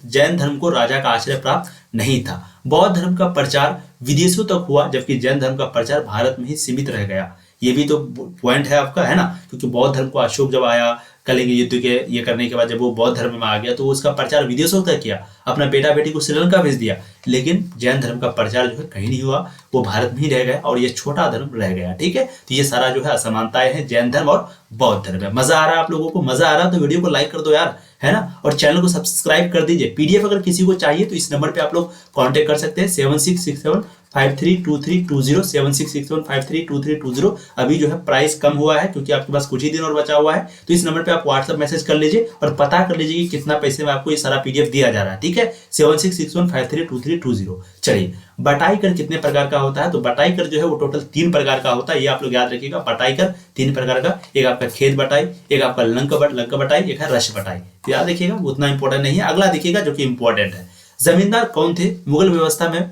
जैन धर्म को राजा का आश्रय प्राप्त नहीं था। बौद्ध धर्म का प्रचार विदेशों तक हुआ, जबकि जैन धर्म का प्रचार भारत में ही सीमित रह गया। ये भी तो पॉइंट है आपका, है ना। क्योंकि बौद्ध धर्म को अशोक जब आया कलिंग युद्ध के ये करने के बाद, जब वो बौद्ध धर्म में आ गया तो उसका प्रचार विदेशों तक किया, अपना बेटा बेटी को श्रीलंका भेज दिया। लेकिन जैन धर्म का प्रचार जो है कहीं नहीं हुआ, वो भारत में ही रह गया और ये छोटा धर्म रह गया। ठीक है, तो ये सारा जो है असमानताएं हैं जैन धर्म और बौद्ध धर्म में। मजा आ रहा है आप लोगों को? मजा आ रहा है तो वीडियो को लाइक कर दो यार, है ना। और चैनल को सब्सक्राइब कर दीजिए। पीडीएफ अगर किसी को चाहिए तो इस नंबर पे आप लोग कांटेक्ट कर सकते हैं, 7667532320, 7667532320। अभी जो है प्राइस कम हुआ है क्योंकि आपके पास कुछ ही दिन और बचा हुआ है। तो इस नंबर पे आप व्हाट्सएप मैसेज कर लीजिए और पता कर लीजिए कि कितना पैसे में आपको ये सारा पीडीएफ दिया जा रहा है। ठीक है, 7661532320। चलिए, बटाई कर कितने प्रकार का होता है? तो बटाई कर जो है वो टोटल 3 प्रकार का होता है। ये आप लोग याद रखिएगा, बटाई कर 3 प्रकार का। एक आपका खेत बटाई, एक आपका लंक बटाई, एक है रश बटाई। तो याद रखिएगा, उतना इंपॉर्टेंट नहीं है। अगला देखिएगा जो कि इंपॉर्टेंट है, जमींदार कौन थे, मुगल व्यवस्था में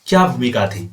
क्या भूमिका थी।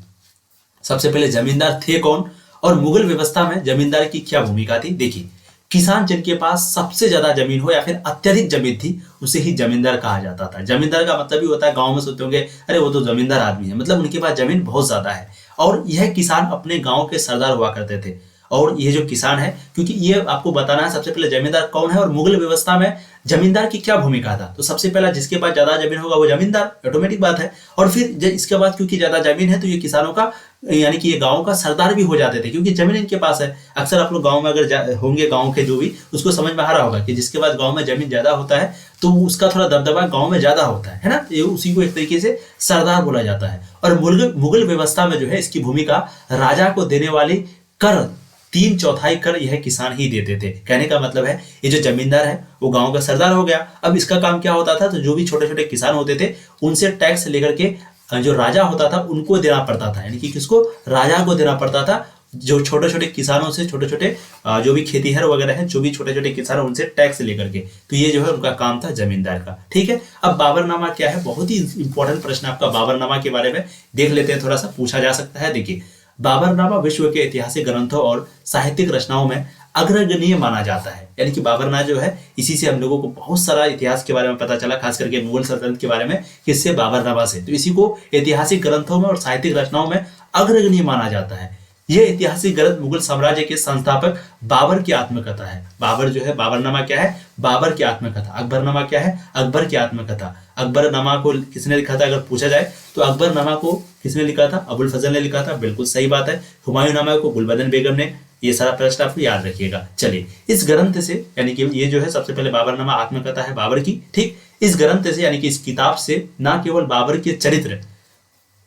सबसे पहले जमींदार थे कौन और मुगल व्यवस्था में जमींदार की क्या भूमिका थी। देखिए, किसान जिनके पास सबसे ज्यादा जमीन हो या फिर अत्यधिक जमीन थी उसे ही जमींदार कहा जाता था। जमींदार का मतलब ही होता है, गांव में सोचते होंगे अरे वो तो जमींदार आदमी है, मतलब उनके पास जमीन बहुत ज्यादा है। और यह किसान अपने गांव के सरदार हुआ करते थे। और ये जो किसान है, क्योंकि ये आपको बताना है सबसे पहले जमींदार कौन है और मुगल व्यवस्था में जमींदार की क्या भूमिका था। तो सबसे पहला जिसके पास ज्यादा जमीन होगा वो जमींदार, ऑटोमेटिक बात है। और फिर इसके बाद क्योंकि ज्यादा जमीन है तो ये किसानों का, यानी कि ये गांव का सरदार भी हो जाते थे, क्योंकि जमीन इनके पास है। अक्सर आप लोग गांव में अगर होंगे, गांव के जो भी, उसको समझ में आ रहा होगा कि जिसके पास गांव में जमीन ज्यादा होता है तो उसका थोड़ा दबदबा गांव में ज्यादा होता है ना। ये उसी को एक तरीके से सरदार बोला जाता है। और मुगल व्यवस्था में जो है इसकी भूमिका राजा को देने वाली कर 3/4 कर यह किसान ही देते थे। कहने का मतलब है ये जो जमींदार है वो गांव का सरदार हो गया। अब इसका काम क्या होता था, तो जो भी छोटे छोटे किसान होते थे उनसे टैक्स लेकर के जो राजा होता था उनको देना पड़ता था, यानी कि किसको, राजा को देना पड़ता था। जो छोटे छोटे किसानों से, छोटे छोटे जो भी खेतीहर वगैरह हैं, जो भी छोटे छोटे किसान हैं, उनसे टैक्स लेकर के। तो ये जो है उनका काम था जमींदार का। ठीक है, अब बाबरनामा क्या है, बहुत ही इंपॉर्टेंट प्रश्न आपका बाबरनामा के बारे में देख लेते हैं, थोड़ा सा पूछा जा सकता है। देखिए, बाबरनामा विश्व के ऐतिहासिक ग्रंथों और साहित्यिक रचनाओं में अग्रगण्य माना जाता है। यानी कि बाबरनामा जो है, इसी से हम लोगों को बहुत सारा इतिहास के बारे में पता चला, खास करके मुगल सल्तनत के बारे में, किससे, बाबरनामा से। तो इसी को ऐतिहासिक ग्रंथों में और साहित्यिक रचनाओं में अग्रगण्य माना जाता है। यह ऐतिहासिक ग्रंथ मुगल साम्राज्य के संस्थापक बाबर की आत्मकथा है। बाबर जो है, बाबरनामा क्या है, बाबर की आत्मकथा। अकबरनामा क्या है, अकबर की आत्मकथा। अकबरनामा को किसने लिखा था अगर पूछा जाए तो अकबरनामा को किसने लिखा था, अबुल फजल ने लिखा था, बिल्कुल सही बात है। हुमायूंनामा को गुलबदन बेगम ने। ये सारा प्रश्न आपको याद रखिएगा। चलिए, इस ग्रंथ से, यानी कि ये जो है सबसे पहले बाबरनामा आत्मकथा है बाबर की। ठीक, इस ग्रंथ से, यानी कि इस किताब से न केवल बाबर के चरित्र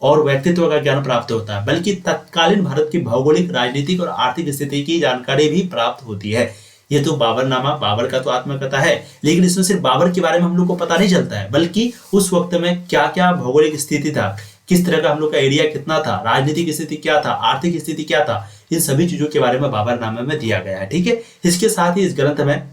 और व्यक्तित्व का ज्ञान प्राप्त होता है, बल्कि तत्कालीन भारत की भौगोलिक, राजनीतिक और आर्थिक स्थिति की जानकारी भी प्राप्त होती है। ये तो बाबरनामा, बाबर का तो आत्मकथा है, लेकिन इसमें सिर्फ बाबर के बारे में हम लोग को पता नहीं चलता है, बल्कि उस वक्त में क्या क्या भौगोलिक स्थिति था, किस तरह का हम लोग का एरिया कितना था, राजनीतिक स्थिति क्या था, आर्थिक स्थिति क्या था, इन सभी चीजों के बारे में बाबरनामे में दिया गया है। ठीक है, इसके साथ ही इस ग्रंथ में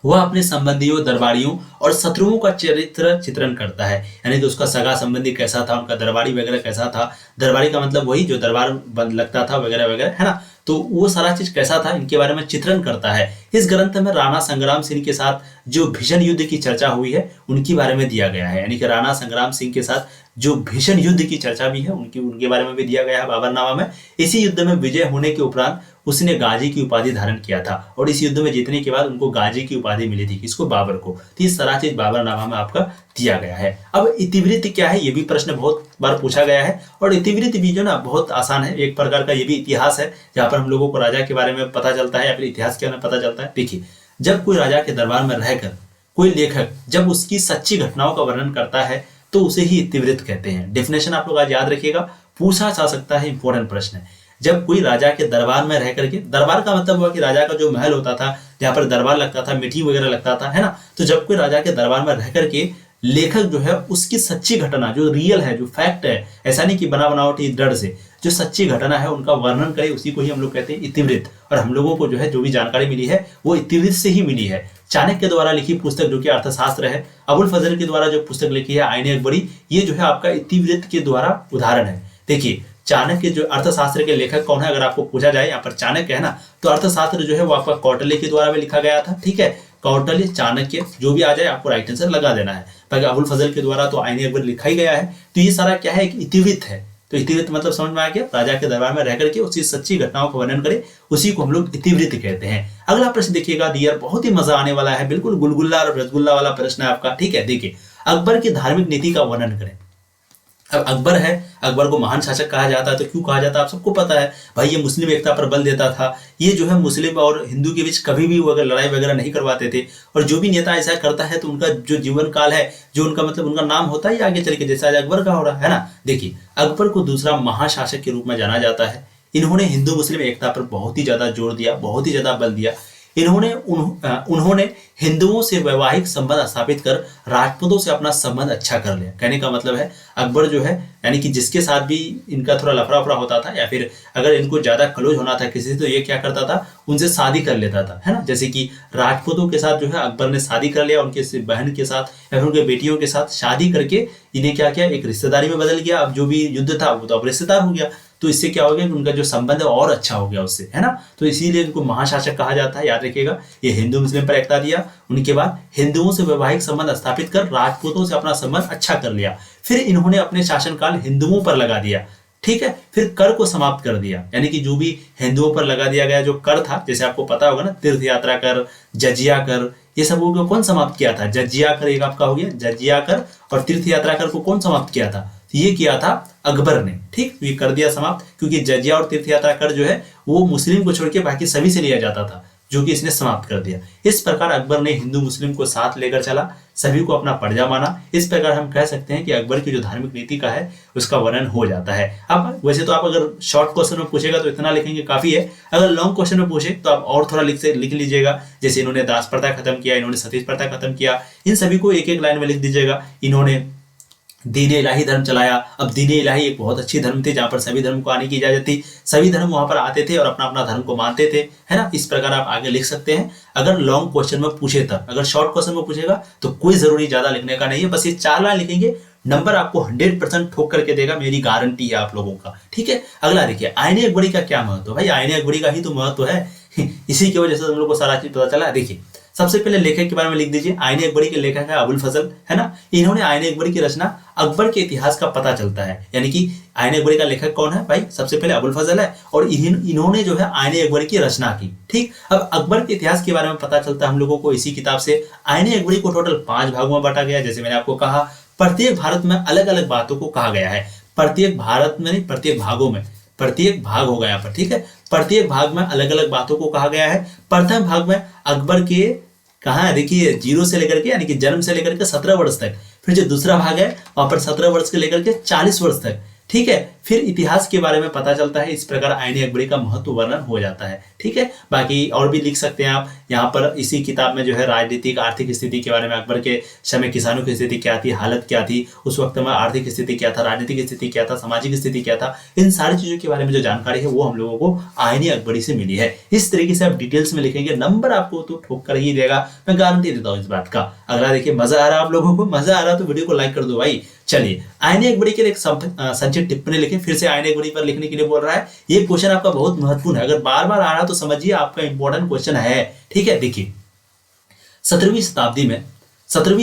वह अपने संबंधियों, दरबारियों और शत्रुओं का चरित्र चित्रण करता है। यानी कि उसका सगा संबंधी कैसा था, उनका दरबारी वगैरह कैसा था। दरबारी का मतलब वही जो दरबार बंद लगता था वगैरह वगैरह, है ना। तो वो सारा चीज कैसा था, इनके बारे में चित्रण करता है। इस ग्रंथ में राणा संग्राम सिंह के साथ जो भीषण युद्ध की चर्चा हुई है, उनके बारे में दिया गया है। यानी कि राणा संग्राम सिंह के साथ जो भीषण युद्ध की चर्चा भी है, उनके बारे में भी दिया गया है बाबरनामा में। इसी युद्ध में विजय होने के उपरांत उसने गाजी की उपाधि धारण किया था, और इस युद्ध में जीतने के बाद उनको गाजी की उपाधि मिली थी, किसको, बाबर को। तो ये सारा चीज बाबरनामा में आपका दिया गया है। अब इतिवृत्त क्या है, ये भी प्रश्न बहुत बार पूछा गया है, और इतिवृत्त भी जो ना बहुत आसान है, एक प्रकार का ये भी इतिहास है, जहाँ पर हम लोगों को राजा के बारे में पता चलता है या फिर इतिहास के बारे में पता चलता है। देखिए, जब कोई राजा के दरबार में रहकर कोई लेखक जब उसकी सच्ची घटनाओं का वर्णन करता है, तो उसे ही इतिवृत्त कहते हैं। डेफिनेशन आप लोग आज याद रखिएगा, पूछा जा सकता है, इंपॉर्टेंट प्रश्न है। जब कोई राजा के दरबार में रह करके, दरबार का मतलब हुआ कि राजा का जो महल होता था, जहाँ पर दरबार लगता था, मीटिंग वगैरह लगता था, है ना। तो जब कोई राजा के दरबार में रह करके लेखक जो है उसकी सच्ची घटना, जो रियल है, जो फैक्ट है, ऐसा नहीं कि बना बनावटी डर से, जो सच्ची घटना है उनका वर्णन करे, उसी को ही हम लोग कहते हैं इतिवृत्त। और हम लोगों को जो है जो भी जानकारी मिली है वो इतिवृत्त से ही मिली है। चाणक्य द्वारा लिखी पुस्तक जो कि अर्थशास्त्र है, अबुल फजल के द्वारा जो पुस्तक लिखी है आईने अकबरी, ये जो है आपका इतिवृत्त के द्वारा उदाहरण है। देखिए, चाणक्य जो अर्थशास्त्र के लेखक कौन है अगर आपको पूछा जाए, यहाँ पर चाणक्य है ना, तो अर्थशास्त्र जो है वो आपका कौटिल्य के द्वारा भी लिखा गया था। ठीक है, कौटिल्य, चाणक्य जो भी आ जाए आपको राइट आंसर लगा देना है। बाकी अबुल फजल के द्वारा तो आईने अकबर लिखा ही गया है। तो ये सारा क्या है, एक इतिवृत्त है। तो इतिवृत्त मतलब समझ में आ गया, राजा के दरबार में रह करके उसकी सच्ची घटनाओं का वर्णन करे, उसी को हम लोग इतिवृत्त कहते हैं। अगला प्रश्न देखिएगा दियर, बहुत ही मजा आने वाला है, बिल्कुल गुलगुल्ला और रसगुल्ला वाला प्रश्न है आपका। ठीक है, देखिए, अकबर की धार्मिक नीति का वर्णन करें। अब अकबर है, अकबर को महान शासक कहा जाता है, तो क्यों कहा जाता है आप सबको पता है भाई, ये मुस्लिम एकता पर बल देता था। ये जो है मुस्लिम और हिंदू के बीच कभी भी वो अगर लड़ाई वगैरह नहीं करवाते थे, और जो भी नेता ऐसा करता है तो उनका जो जीवन काल है, जो उनका मतलब उनका नाम होता है आगे चल के, जैसे आज अकबर का हो रहा है ना। देखिए, अकबर को दूसरा महाशासक के रूप में जाना जाता है। इन्होंने हिंदू मुस्लिम एकता पर बहुत ही ज्यादा जोर दिया, बहुत ही ज्यादा बल दिया। उन्होंने हिंदुओं से वैवाहिक संबंध स्थापित कर राजपूतों से अपना संबंध अच्छा कर लिया। कहने का मतलब है अकबर जो है, यानी कि जिसके साथ भी इनका थोड़ा लफड़ा उफड़ा होता था, या फिर अगर इनको ज्यादा क्लोज होना था किसी से, तो ये क्या करता था, उनसे शादी कर लेता था, है ना। जैसे कि राजपूतों के साथ जो है अकबर ने शादी कर लिया, उनके बहन के साथ या फिर उनके बेटियों के साथ शादी करके इन्हें क्या किया, एक रिश्तेदारी में बदल गया। अब जो भी युद्ध था वो तो अब रिश्तेदार हो गया, तो इससे क्या हो गया कि उनका जो संबंध है और अच्छा हो गया उससे, है ना। तो इसीलिए इनको महाशासक कहा जाता है, याद रखिएगा। ये हिंदू मुस्लिम पर एकता दिया, उनके बाद हिंदुओं से वैवाहिक संबंध स्थापित कर राजपूतों से अपना संबंध अच्छा कर लिया। फिर इन्होंने अपने शासनकाल हिंदुओं पर लगा दिया। ठीक है, फिर कर को समाप्त कर दिया, यानी कि जो भी हिंदुओं पर लगा दिया गया जो कर था, जैसे आपको पता होगा ना, तीर्थ यात्रा कर, जजिया कर, ये सब को कौन समाप्त किया था, जजिया कर एक आपका हो गया, जजिया कर और तीर्थ यात्रा कर को कौन समाप्त किया था, ये किया था अकबर ने। ठीक, ये कर दिया समाप्त, क्योंकि जजिया और तीर्थ यात्रा कर जो है वो मुस्लिम को छोड़ के बाकी सभी से लिया जाता था, जो कि इसने समाप्त कर दिया। इस प्रकार अकबर ने हिंदू मुस्लिम को साथ लेकर चला, सभी को अपना प्रजा माना। इस प्रकार हम कह सकते हैं कि अकबर की जो धार्मिक नीति का है उसका वर्णन हो जाता है। अब वैसे तो आप अगर शॉर्ट क्वेश्चन में पूछेगा तो इतना लिखेंगे काफी है, अगर लॉन्ग क्वेश्चन में पूछे तो आप और थोड़ा लिख लीजिएगा। जैसे इन्होंने दास प्रथा खत्म किया, इन्होंने सती प्रथा खत्म किया, इन सभी को एक एक लाइन में लिख दीजिएगा। इन्होंने दीन इलाही धर्म चलाया। अब दीन इलाही एक बहुत अच्छी धर्म थी जहाँ पर सभी धर्म को आने की इजाजत थी, सभी धर्म वहां पर आते थे और अपना अपना धर्म को मानते थे, है ना। इस प्रकार आप आगे लिख सकते हैं अगर लॉन्ग क्वेश्चन में पूछे तब। अगर शॉर्ट क्वेश्चन में पूछेगा तो कोई जरूरी ज्यादा लिखने का नहीं है, बस ये 4 लाइन लिखेंगे, नंबर आपको 100% ठोक करके देगा, मेरी गारंटी है आप लोगों का। ठीक है, अगला देखिए, आईने अकबरी का क्या महत्व है। भाई आईने अकबरी का ही तो महत्व है इसी की वजह से हम लोग को सारा चीज पता चला। देखिए सबसे पहले लेखक के बारे में लिख दीजिए। आईने अकबरी के लेखक है अबुल फजल, है ना। इन्होंने आईने अकबरी की रचना, अकबर के इतिहास का पता चलता है, यानी कि आईने अकबरी का लेखक कौन है भाई, सबसे पहले अबुल फजल है और इन्होंने जो है आईने अकबरी की रचना की। ठीक, अब अकबर के इतिहास के बारे में पता चलता है हम लोगों को इसी किताब से। आईने अकबरी को टोटल 5 भागों में बांटा गया, जैसे मैंने आपको कहा। प्रत्येक भारत में अलग अलग बातों को कहा गया है, प्रत्येक भारत में नहीं, प्रत्येक भागों में, प्रत्येक भाग होगा यहाँ पर। ठीक है, प्रत्येक भाग में अलग अलग बातों को कहा गया है। प्रथम भाग में अकबर के कहाँ है, देखिए 0 से लेकर के यानी कि जन्म से लेकर के 17 वर्ष तक। फिर जो दूसरा भाग है वहां पर 17 वर्ष से लेकर के 40 वर्ष तक। ठीक है, फिर इतिहास के बारे में पता चलता है। इस प्रकार आईने अकबरी का महत्व वर्णन हो जाता है। ठीक है, बाकी और भी लिख सकते हैं आप। यहाँ पर इसी किताब में जो है राजनीतिक आर्थिक स्थिति के बारे में, अकबर के समय किसानों की स्थिति क्या थी, हालत क्या थी उस वक्त में, आर्थिक स्थिति क्या था, राजनीतिक स्थिति क्या था, सामाजिक स्थिति क्या था, इन सारी चीजों के बारे में जो जानकारी है वो हम लोगों को आईने अकबरी से मिली है। इस तरीके से आप डिटेल्स में लिखेंगे, नंबर आपको तो ठोक कर ही देगा, मैं गारंटी देता हूँ इस बात का। अगला देखिए, मजा आ रहा है आप लोगों को, मजा आ रहा तो वीडियो को लाइक कर दो भाई। चलिए, आईने अकबरी के लिए एक संक्षिप्त टिप्पणी लिखें। फिर से आईने अकबरी पर लिखने के लिए बोल रहा है। ये क्वेश्चन आपका बहुत महत्वपूर्ण है, अगर बार बार आ रहा तो समझिए आपका इंपॉर्टेंट क्वेश्चन है। ठीक है, देखिए 17वीं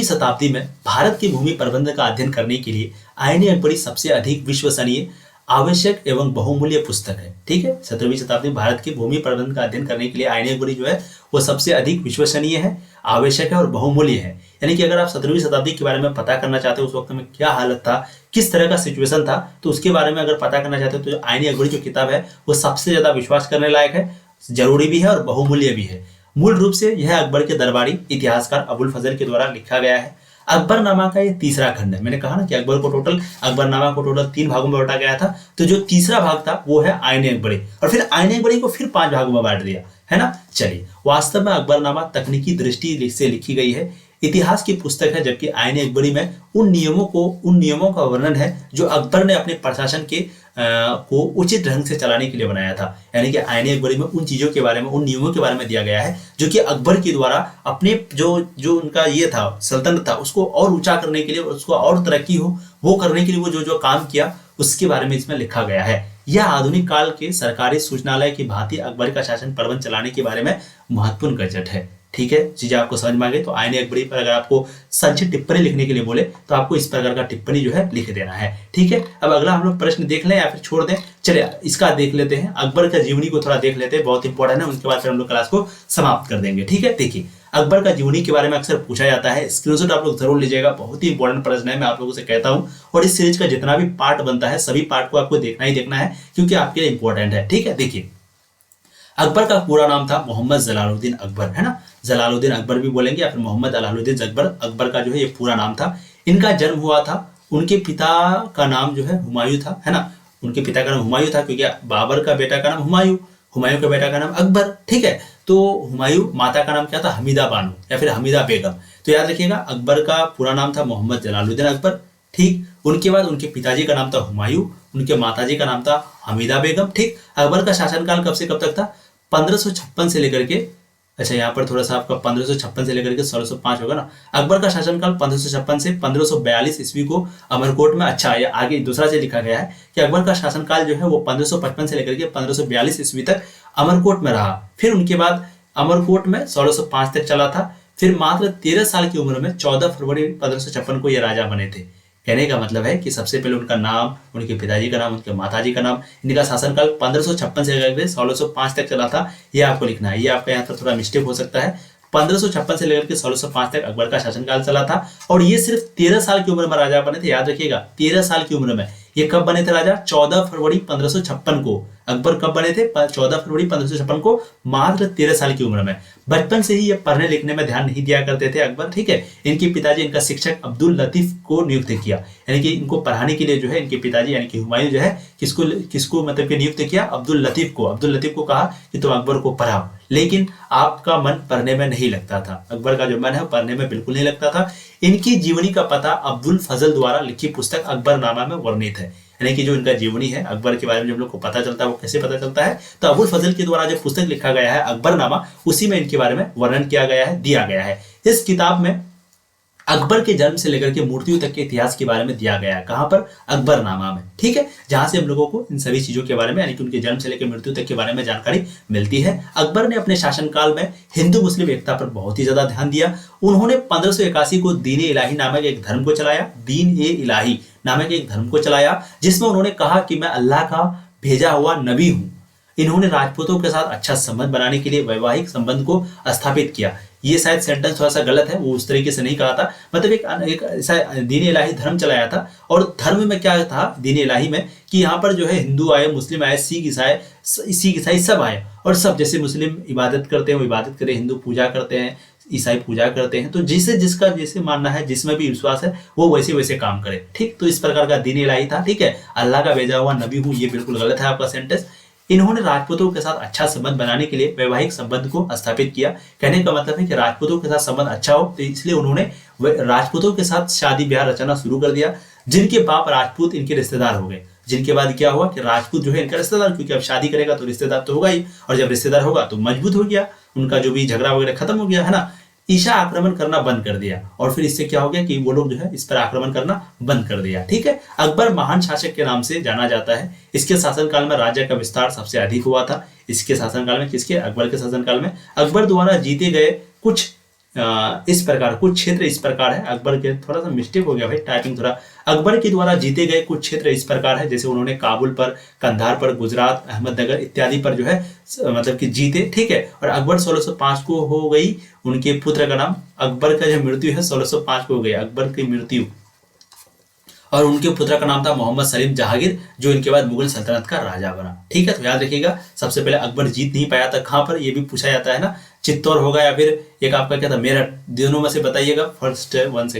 शताब्दी में भारत की भूमि प्रबंधन का अध्ययन करने के लिए आईने अकबरी सबसे अधिक विश्वसनीय, आवश्यक एवं बहुमूल्य पुस्तक है। ठीक है, 17वीं शताब्दी में भारत की भूमि प्रबंधन का अध्ययन करने के लिए आईने अकबरी जो है वो सबसे अधिक विश्वसनीय है, आवश्यक है और बहुमूल्य है। यानी कि अगर आप 17वीं शताब्दी के बारे में पता करना चाहते हो, उस वक्त में क्या हालत था, किस तरह का सिचुएशन था, तो उसके बारे में अगर पता करना चाहते हो तो आईने अकबरी जो किताब है वो सबसे ज्यादा विश्वास करने लायक है, जरूरी भी है और बहुमूल्य भी है। मूल रूप से यह अकबर के दरबारी इतिहासकार अबुल फजल के द्वारा लिखा गया है। अकबरनामा का ये तीसरा खंड है। मैंने कहा ना कि अकबरनामा को टोटल 3 भागों में बांटा गया था, तो जो तीसरा भाग था वो है आईने अकबरी, और फिर आईने अकबरी को फिर 5 भागों में बांट दिया, है ना। चलिए, वास्तव में अकबरनामा तकनीकी दृष्टि से लिखी गई है, इतिहास की पुस्तक है, जबकि आईने अकबरी में उन नियमों का वर्णन है जो अकबर ने अपने प्रशासन को उचित ढंग से चलाने के लिए बनाया था। यानी कि आईने अकबरी में उन चीजों के बारे में, उन नियमों के बारे में दिया गया है जो कि अकबर के द्वारा अपने जो उनका ये था, सल्तनत था, उसको और ऊंचा करने के लिए, उसको और तरक्की हो वो करने के लिए वो जो काम किया उसके बारे में इसमें लिखा गया है। यह आधुनिक काल के सरकारी सूचनालय की भांति अकबर का शासन प्रबंध चलाने के बारे में महत्वपूर्ण गजट है। ठीक है, चीजें आपको समझ में आ गई। तो आईने अकबरी पर अगर आपको संक्षिप्त टिप्पणी लिखने के लिए बोले तो आपको इस प्रकार का टिप्पणी जो है लिख देना है। ठीक है, अब अगला हम लोग प्रश्न देख लें या फिर छोड़ दें। चलिए इसका देख लेते हैं, अकबर का जीवनी को थोड़ा देख लेते हैं, बहुत इंपॉर्टेंट है। उसके बाद फिर हम लोग क्लास को समाप्त कर देंगे। ठीक है, देखिए अकबर का जीवनी के बारे में अक्सर पूछा जाता है, स्क्रीनशॉट आप लोग जरूर लीजिएगा, बहुत ही इंपॉर्टेंट प्रश्न है, मैं आप लोगों से कहता हूं। और इस सीरीज का जितना भी पार्ट बनता है सभी पार्ट को आपको देखना ही देखना है, क्योंकि आपके लिए इंपॉर्टेंट है। ठीक है, देखिए अकबर का पूरा नाम था मोहम्मद जलालुद्दीन अकबर, है ना। जलालुद्दीन अकबर भी बोलेंगे या फिर मोहम्मद अलाउद्दीन अकबर। अकबर का जो है ये पूरा नाम था। इनका जन्म हुआ था, उनके पिता का नाम जो है हुमायूं था, है ना। उनके पिता का नाम हुमायूं था क्योंकि बाबर का बेटा का नाम हुमायूं, हुमायूं का बेटा का नाम अकबर। ठीक है, तो हुमायूं, माता का नाम क्या था, हमीदा बानो या फिर हमीदा बेगम। तो याद रखिएगा अकबर का पूरा नाम था मोहम्मद जलालुद्दीन अकबर। ठीक, उनके बाद उनके पिताजी का नाम था हुमायूं, उनके माताजी का नाम था हमीदा बेगम। ठीक, अकबर का शासनकाल कब से कब तक था, 1556 से लेकर के, अच्छा यहाँ पर थोड़ा सा आपका 1556 से लेकर के 1605 होगा ना। अकबर का शासनकाल 1556 से 1542 ईस्वी को अमरकोट में, अच्छा ये आगे दूसरा से लिखा गया है कि अकबर का शासनकाल जो है वो 1555 से लेकर के 1542 ईस्वी तक अमरकोट में रहा। फिर उनके बाद अमरकोट में 1605 तक चला था। फिर मात्र 13 साल की उम्र में 14 फरवरी 1556 को ये राजा बने थे। कहने का मतलब है कि सबसे पहले उनका नाम, उनके पिताजी का नाम, उनके माताजी का नाम, इनका शासनकाल 1556 से लेकर 1605 तक चला था, ये आपको लिखना है। ये आपका यहाँ पर थोड़ा मिस्टेक हो सकता है, 1556 से लेकर के 1605 तक अकबर का शासनकाल चला था, और ये सिर्फ 13 साल की उम्र में राजा बने थे। याद रखिएगा 13 साल की उम्र में। ये कब बने थे राजा, 14 फरवरी 1556 को। अकबर कब बने थे, 14 फरवरी 1556 को, मात्र 13 साल की उम्र में। बचपन से ही ये पढ़ने लिखने में ध्यान नहीं दिया करते थे अकबर। ठीक है, इनके पिताजी इनका शिक्षक अब्दुल लतीफ को नियुक्त किया, यानी कि इनको पढ़ाने के लिए जो है इनके पिताजी यानी कि हुमायूं जो है किसको मतलब कि नियुक्त किया, अब्दुल लतीफ को। अब्दुल लतीफ को कहा कि तुम अकबर को पढ़ाओ। लेकिन आपका मन पढ़ने में नहीं लगता था। अकबर का जो मन है वो पढ़ने में बिल्कुल नहीं लगता था। इनकी जीवनी का पता अब्दुल फजल द्वारा लिखी पुस्तक अकबरनामा में वर्णित है। यानी कि जो इनका जीवनी है अकबर के बारे में जो हम लोग को पता चलता है वो कैसे पता चलता है, तो अबुल फजल के द्वारा जो पुस्तक लिखा गया है अकबरनामा, उसी में इनके बारे में वर्णन किया गया है, दिया गया है। इस किताब में अकबर के जन्म से लेकर के मृत्यु तक के इतिहास के बारे में दिया गया है। कहां पर? अकबरनामा में। ठीक है, जहां से हम लोगों को इन सभी चीजों के बारे में यानी कि उनके जन्म से लेकर मृत्यु तक के बारे में जानकारी मिलती है। अकबर ने अपने शासनकाल में हिंदू मुस्लिम एकता पर बहुत ही ज्यादा ध्यान दिया। उन्होंने 1581 को दीन ए इलाही नामक एक धर्म को चलाया, दीन ए इलाही नामक एक धर्म को चलाया, जिसमें उन्होंने कहा कि मैं अल्लाह का भेजा हुआ नबी हूं। इन्होंने राजपूतों के साथ अच्छा संबंध बनाने के लिए वैवाहिक संबंध को स्थापित किया। ये शायद सेंटेंस थोड़ा सा गलत है, वो उस तरीके से नहीं कहा था। मतलब एक ऐसा दीन इलाही धर्म चलाया था। और धर्म में क्या था दीन इलाही में कि यहाँ पर जो है हिंदू आए, मुस्लिम आए, सिख ईसाई सब आए, और सब जैसे मुस्लिम इबादत करते हैं वो इबादत करें, हिंदू पूजा करते हैं, ईसाई पूजा करते हैं। तो जिसे जिसका जैसे मानना है, जिसमें भी विश्वास है, वो वैसे वैसे काम करे। ठीक, तो इस प्रकार का दीन इलाही था। ठीक है, अल्लाह का भेजा हुआ नबी हूँ, ये बिल्कुल गलत है आपका सेंटेंस। इन्होंने राजपूतों के साथ अच्छा संबंध बनाने के लिए वैवाहिक संबंध को स्थापित किया। कहने का मतलब है कि राजपूतों के साथ संबंध अच्छा हो, तो इसलिए उन्होंने राजपूतों के साथ शादी ब्याह रचना शुरू कर दिया। जिनके बाप राजपूत इनके रिश्तेदार हो गए, जिनके बाद क्या हुआ कि राजपूत जो है इनका रिश्तेदार, क्योंकि अब शादी करेगा तो रिश्तेदार तो होगा ही, और जब रिश्तेदार होगा तो मजबूत हो गया, उनका जो भी झगड़ा वगैरह खत्म हो गया, है ना। ईशा आक्रमण करना बंद कर दिया, और फिर इससे क्या हो गया कि वो लोग जो है इस पर आक्रमण करना बंद कर दिया। ठीक है, अकबर महान शासक के नाम से जाना जाता है। इसके शासनकाल में राज्य का विस्तार सबसे अधिक हुआ था। इसके शासनकाल में, किसके? अकबर के शासनकाल में। अकबर द्वारा जीते गए कुछ इस प्रकार कुछ क्षेत्र इस प्रकार है। अकबर के थोड़ा सा मिस्टेक हो गया भाई, टाइपिंग थोड़ा। अकबर के द्वारा जीते गए कुछ क्षेत्र इस प्रकार है, जैसे उन्होंने काबुल पर, कंधार पर, गुजरात, अहमदनगर इत्यादि पर जो है मतलब कि जीते। ठीक है, और अकबर 1605 को हो गई उनके पुत्र का नाम। अकबर का जो मृत्यु है 1605 को हो गई अकबर की मृत्यु, और उनके पुत्र का नाम था मोहम्मद सलीम जहांगीर, जो इनके बाद मुगल सल्तनत का राजा बना। ठीक है, तो याद रखिएगा, सबसे पहले अकबर जीत नहीं पाया था। कहां पर? ये भी पूछा जाता है ना, चित्तौड़ होगा या फिर एक आपका क्या था, मेरठ, दोनों में से बताइएगा फर्स्ट वन से।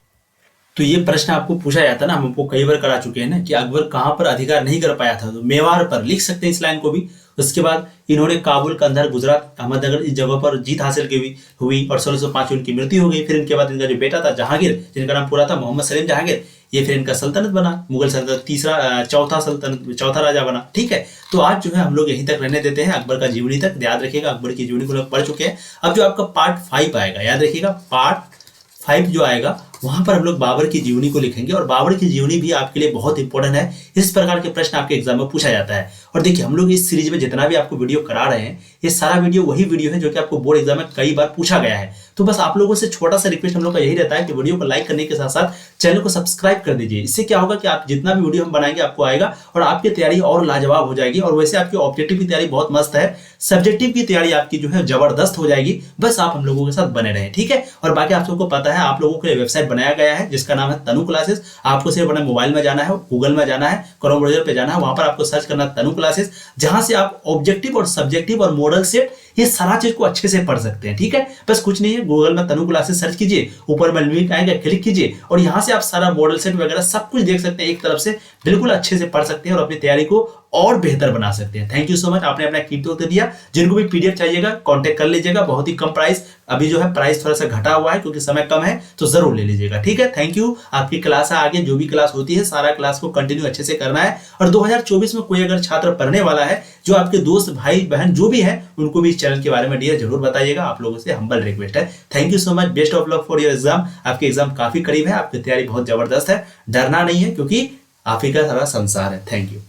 तो ये प्रश्न आपको पूछा जाता है ना, हम आपको कई बार करा चुके हैं ना कि अकबर कहां पर अधिकार नहीं कर पाया था, तो मेवाड़ पर लिख सकते हैं इस लाइन को भी। उसके बाद इन्होंने काबुल, कंधार, गुजरात, अहमदनगर इस जगह पर जीत हासिल की हुई और 1605 में उनकी मृत्यु हो गई। फिर इनके बाद इनका जो बेटा था जहांगीर, जिनका नाम पूरा था मोहम्मद सलीम जहांगीर, ये फिर इनका सल्तनत बना, मुगल सल्तनत चौथा राजा बना। ठीक है, तो आज जो है हम लोग यहीं तक रहने देते हैं, अकबर का जीवनी तक। याद रखिएगा, अकबर की जीवनी को लोग पढ़ चुके हैं। अब जो आपका पार्ट 5 आएगा, याद रखिएगा, पार्ट 5 जो आएगा वहां पर हम लोग बाबर की जीवनी को लिखेंगे, और बाबर की जीवनी भी आपके लिए बहुत इंपॉर्टेंट है। इस प्रकार के प्रश्न आपके एग्जाम में पूछा जाता है। और देखिए, हम लोग इस सीरीज में जितना भी आपको वीडियो करा रहे हैं, ये सारा वीडियो वही वीडियो है जो कि आपको बोर्ड एग्जाम में कई बार पूछा गया है। तो बस आप लोगों से छोटा सा रिक्वेस्ट हम लोग का यही रहता है कि वीडियो को लाइक करने के साथ साथ चैनल को सब्सक्राइब कर दीजिए। इससे क्या होगा कि आप जितना भी वीडियो हम बनाएंगे आपको आएगा, और आपकी तैयारी और लाजवाब हो जाएगी। और वैसे आपकी ऑब्जेक्टिव की तैयारी बहुत मस्त है, सब्जेक्टिव की तैयारी आपकी जो है जबरदस्त हो जाएगी। बस आप हम लोगों के साथ बने रहें, ठीक है। और बाकी आप सबको पता है, आप लोगों के लिए वेबसाइट बनाया गया है जिसका नाम है तनु क्लासेस। आपको सिर्फ अपने मोबाइल में जाना है, गूगल में जाना है, क्रोम ब्राउज़र पे जाना है, वहां पर आपको सर्च करना है तनु क्लासेस, जहां से आप ऑब्जेक्टिव और सब्जेक्टिव और मॉडल सेट ये सारा चीज को अच्छे से पढ़ सकते हैं, ठीक है। बस कुछ नहीं है, गूगल में तनु क्लासेस सर्च कीजिए, ऊपर में लिंक आएगा, क्लिक कीजिए, और यहां से आप सारा मॉडल सेट वगैरह सब कुछ देख सकते हैं। एक तरफ से बिल्कुल अच्छे से पढ़ सकते हैं और अपनी तैयारी को और बेहतर बना सकते हैं। थैंक यू सो मच, आपने अपना कीमती वक्त दिया। जिनको भी पीडीएफ चाहिएगा कांटेक्ट कर लीजिएगा, बहुत ही कम प्राइस। अभी जो है प्राइस थोड़ा सा घटा हुआ है क्योंकि समय कम है, तो जरूर ले लीजिएगा, ठीक है। Thank you. आपकी क्लास है, आगे जो भी क्लास होती है सारा क्लास को कंटिन्यू अच्छे से करना है। और 2024 में कोई अगर छात्र पढ़ने वाला है, जो आपके दोस्त भाई बहन जो भी है, उनको भी इस चैनल के बारे में डियर जरूर बताइएगा। आप लोगों से हम्बल रिक्वेस्ट है। Thank you so much, best of luck for your exam. आपके एग्जाम काफी करीब है, आपकी तैयारी बहुत जबरदस्त है, डरना नहीं है क्योंकि आप ही का सारा संसार है। Thank you.